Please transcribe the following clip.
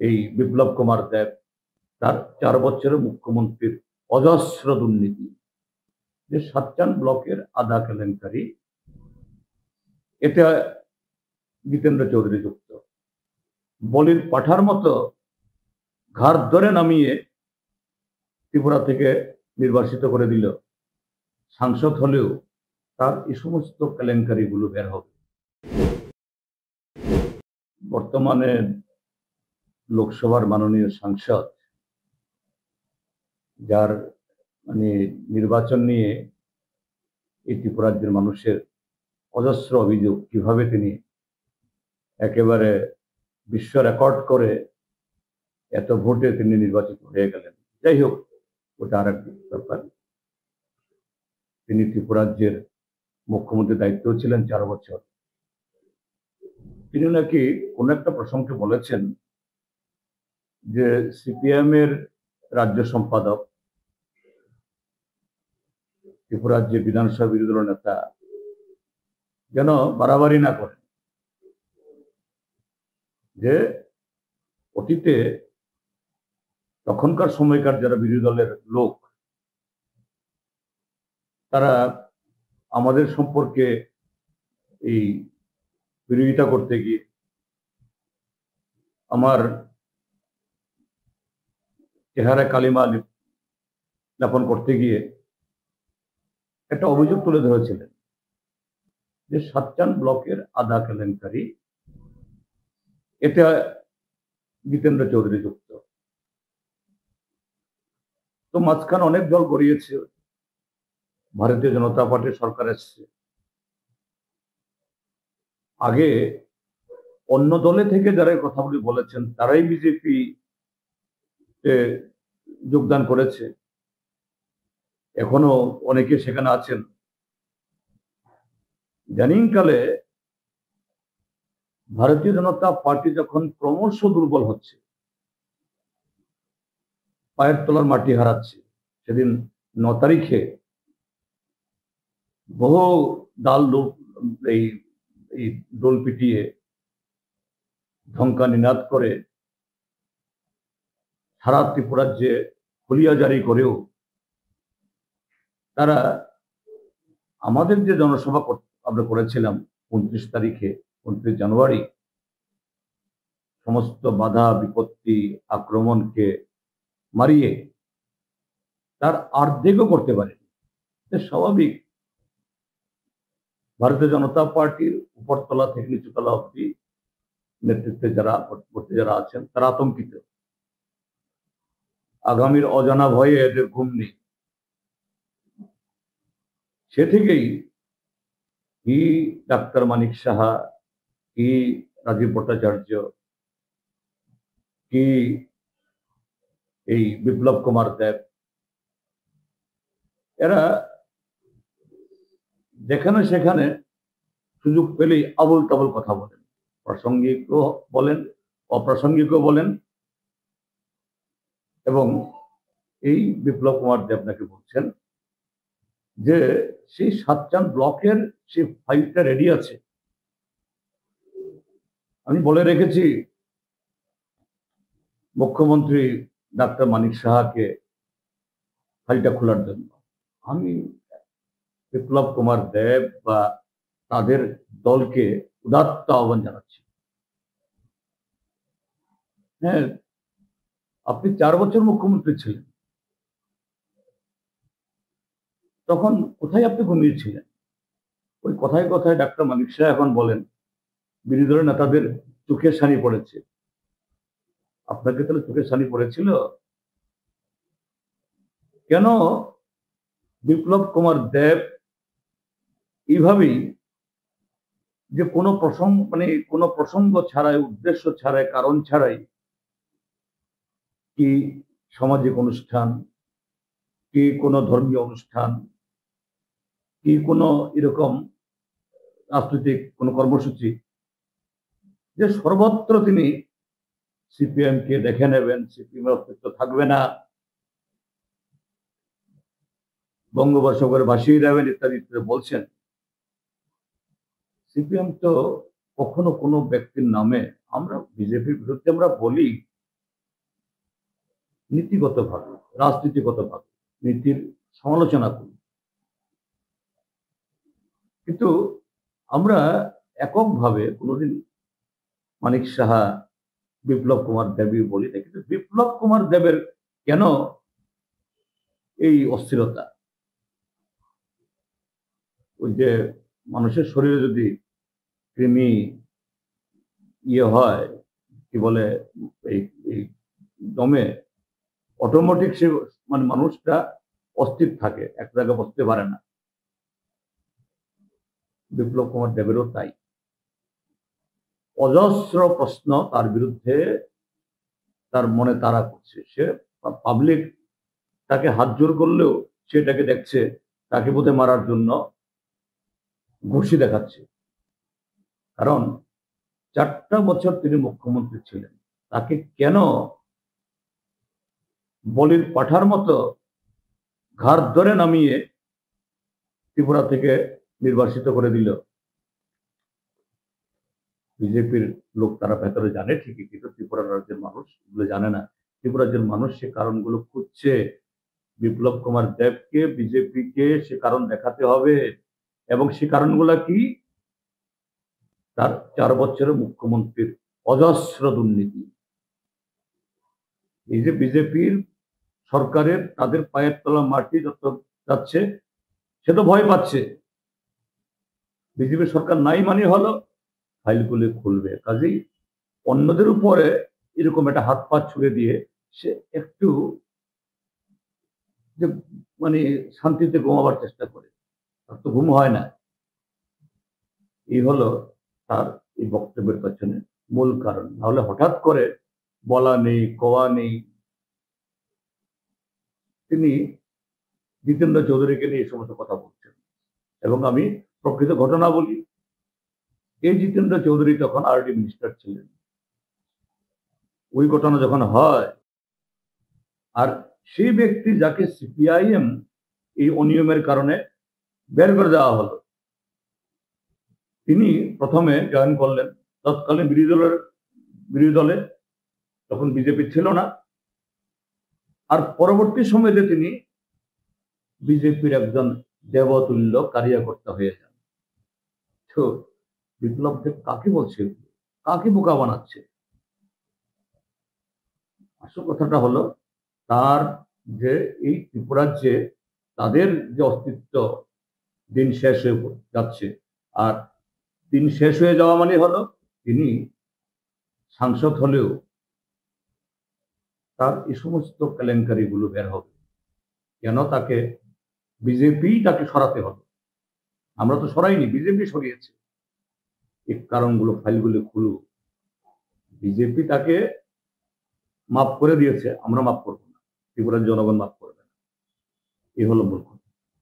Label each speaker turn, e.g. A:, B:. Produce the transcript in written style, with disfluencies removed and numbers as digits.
A: এই বিপ্লব কুমার দেব তার 4 বছরের মুখ্যমন্ত্রীর অজস্র দুর্নীতি, যে সাতচান ব্লকের আদা কেলেঙ্কারি, এতে জিতেন্দ্র চৌধুরী যুক্ত। বলির পাঠার মতো ঘাড় ধরে নামিয়ে ত্রিপুরা থেকে নির্বাসিত করে দিল। সাংসদ হলেও তার এই সমস্ত কেলেঙ্কারিগুলো বের হবে। বর্তমানে লোকসভার মাননীয় সাংসদ, যার নির্বাচন নিয়ে এই ত্রিপুরা রাজ্যের মানুষের অজস্র অভিযোগ, কিভাবে তিনি একেবারে বিশ্ব রেকর্ড করে এত ভোটে তিনি নির্বাচিত হয়ে গেলেন। যাই হোক, ওটা আর এক ব্যাপার। তিনি ত্রিপুরা রাজ্যের মুখ্যমন্ত্রীর দায়িত্ব ছিলেন 4 বছর। তিনি নাকি কোন একটা প্রসঙ্গে বলেছেন যে সিপিএম এর রাজ্য সম্পাদক, ত্রিপুরা রাজ্যে বিধানসভা বিরোধী দলের নেতা যেন বাড়াবাড়ি না করে, যে অতীতে তখনকার সময়কার যারা বিরোধী দলের লোক, তারা আমাদের সম্পর্কে এই বিরোধিতা করতে গিয়ে, আমার চেহারা কালিমা লেপন করতে গিয়ে একটা অভিযোগ তুলে ধরেছিলেন যে সাতচান ব্লকের আদা কেলেঙ্কারি, এতে জিতেন্দ্র চৌধুরী যুক্ত। তো মাঝখানে অনেক দল গড়িয়েছে, ভারতীয় জনতা পার্টির সরকার এসছে। আগে অন্য দলে থেকে যারা কথাগুলি বলেছেন তারাই বিজেপি যোগদান করেছে, এখনো অনেকে সেখানে আছেন। ইদানিং কালে ভারতীয় জনতা পার্টি যখন ক্রমশ দুর্বল হচ্ছে, পায়ের তলার মাটি হারাচ্ছে, সেদিন 9 তারিখে বহু দোল পিটিয়ে ঢঙ্কা নিনাদ করে সারা ত্রিপুরা রাজ্যে হুলিয়া জারি করেও তারা আমাদের যে জনসভা আমরা করেছিলাম 29 তারিখে, 29 জানুয়ারি, সমস্ত বাধা বিপত্তি আক্রমণকে মারিয়ে তার অর্ধেকও করতে পারে। স্বাভাবিক, ভারতীয় জনতা পার্টির উপরতলা থেকে নিচুতলা অব্দি নেতৃত্বে যারা আছেন তারা আতঙ্কিত। আগামীর অজানা ভয়ে এদের ঘুম নেই। সে থেকেই কি ডাক্তার মানিক সাহা, কি রাজীব ভট্টাচার্য, কি এই বিপ্লব কুমার দেব, এরা যেখানে সেখানে সুযোগ পেলেই আবল তাবল কথা বলেন, প্রাসঙ্গিকও বলেন, অপ্রাসঙ্গিকও বলেন। এবং এই বিপ্লব কুমার দেব নাকি বলছেন যে সেই সাতচান ব্লকের সেই ফাইলটা রেডি আছে। আমি বলে রেখেছি মুখ্যমন্ত্রী ডাক্তার মানিক সাহাকে ফাইলটা খোলার জন্য। আমি বিপ্লব কুমার দেব বা তাদের দলকে উদাত্ত আহ্বান জানাচ্ছি। হ্যাঁ, আপনি 4 বছর মুখ্যমন্ত্রী ছিলেন, তখন কোথায় আপনি ঘুমিয়েছিলেন? ওই কথায় কথায় ডাক্তার মানিক শাহ এখন বলেন বিরোধী দলের নেতাদের চোখে ছানি পড়েছে। আপনাকে তাহলে চোখে ছানি পড়েছিল? কেন বিপ্লব কুমার দেব এইভাবেই যে কোনো প্রসঙ্গ ছাড়াই, উদ্দেশ্য ছাড়াই, কারণ ছাড়াই, কি সামাজিক অনুষ্ঠান, কি কোনো ধর্মীয় অনুষ্ঠান, কি কোনো এরকম রাজনৈতিক কোনো কর্মসূচি, যে সর্বত্র তিনি সিপিএম কে দেখে নেবেন, সিপিএম এর অস্তিত্ব থাকবে না, বঙ্গোপসাগরে ভাসিয়ে দেবেন ইত্যাদি ইত্যাদি বলছেন। সিপিএম তো কখনো কোনো ব্যক্তির নামে, আমরা বিজেপির বিরুদ্ধে আমরা বলি নীতিগতভাবে, রাজনীতিগতভাবে নীতির সমালোচনা করি, কিন্তু আমরা এককভাবে কোনোদিন মানিক সাহা, বিপ্লব কুমার দেবী বলি না। কিন্তু বিপ্লব কুমার দেবের কেন এই অস্থিরতা? ওই যে মানুষের শরীরে যদি কৃমি হয়, কি বলে, এই দমে অটোমেটিক সে মানে মানুষটা অস্থির থাকে, এক জায়গায় বসতে পারে না। বিপ্লব কুমার দেবেরও তাই। অজস্র প্রশ্ন তার বিরুদ্ধে তার মনে তাড়া করছে। সে পাবলিক তাকে হাত জোর করলেও সেটাকে দেখছে তাকে বোধহয় মারার জন্য ঘুষি দেখাচ্ছে। কারণ 4টা বছর তিনি মুখ্যমন্ত্রী ছিলেন, তাকে কেন বলির পাঠার মতো ঘাড় ধরে নামিয়ে ত্রিপুরা থেকে নির্বাসিত করে দিল? বিজেপির লোক তারা ভেতরে জানে ঠিকই, কিন্তু ত্রিপুরা রাজ্যের মানুষ এগুলো জানে না। ত্রিপুরা রাজ্যের মানুষ সে কারণগুলো খুঁজছে। বিপ্লব কুমার দেবকে, বিজেপিকে সে কারণ দেখাতে হবে। এবং সে কারণগুলা কি? তার 4 বছরের মুখ্যমন্ত্রীর অজস্র দুর্নীতি। এই যে বিজেপির সরকারের তাদের পায়ের তলা মাটি যত যাচ্ছে, সে তো ভয় পাচ্ছে। বিজেপি সরকার নাই মানে হলো ফাইলগুলি খুলবে। কাজেই অন্যদের উপরে এরকম একটা হাত পা ছুড়ে দিয়ে সে একটু যে মানে শান্তিতে ঘুমাবার চেষ্টা করে, তার তো ঘুম হয় না। এই হলো তার এই বক্তব্যের পেছনে মূল কারণ। নাহলে হঠাৎ করে বলা নেই, কওয়া নেই। তিনি জিতেন্দ্র চৌধুরীকে নিয়ে এই সমস্ত কথা বলছেন। এবং আমি প্রকৃত ঘটনা বলি, এই জিতেন্দ্র চৌধুরী তখন আরডি মিনিস্টার ছিলেন। ওই ঘটনা যখন হয়, আর সেই ব্যক্তি যাকে সিপিআইএম এই অনিয়মের কারণে বের করে দেওয়া হলো, তিনি প্রথমে জয়েন করলেন তৎকালীন বিরোধী দলে, তখন বিজেপি ছিল না। আর পরবর্তী সময়ে তিনি বিজেপির একজন দেবতুল্য কার্যকর্তা হয়ে যান। তো বিপ্লব দেব কাকে বলছে, কাকে বোকা বানাচ্ছে? আসল কথাটা হলো তার যে এই ত্রিপুরার যে তাদের যে অস্তিত্ব দিন শেষ হয়ে যাচ্ছে। আর দিন শেষ হয়ে যাওয়া মানে হলো তিনি সাংসদ হলেও তার এই সমস্ত কেলেঙ্কারিগুলো বের হবে। কেন তাকে বিজেপি তাকে সরাতে হবে? আমরা তো সরাইনি, বিজেপি সরিয়েছে। এই কারণগুলো, ফাইলগুলো খুলুক। বিজেপি তাকে মাফ করে দিয়েছে, আমরা মাফ করবো না, ত্রিপুরার জনগণ মাফ করবে না। এই হলো মূল কথা।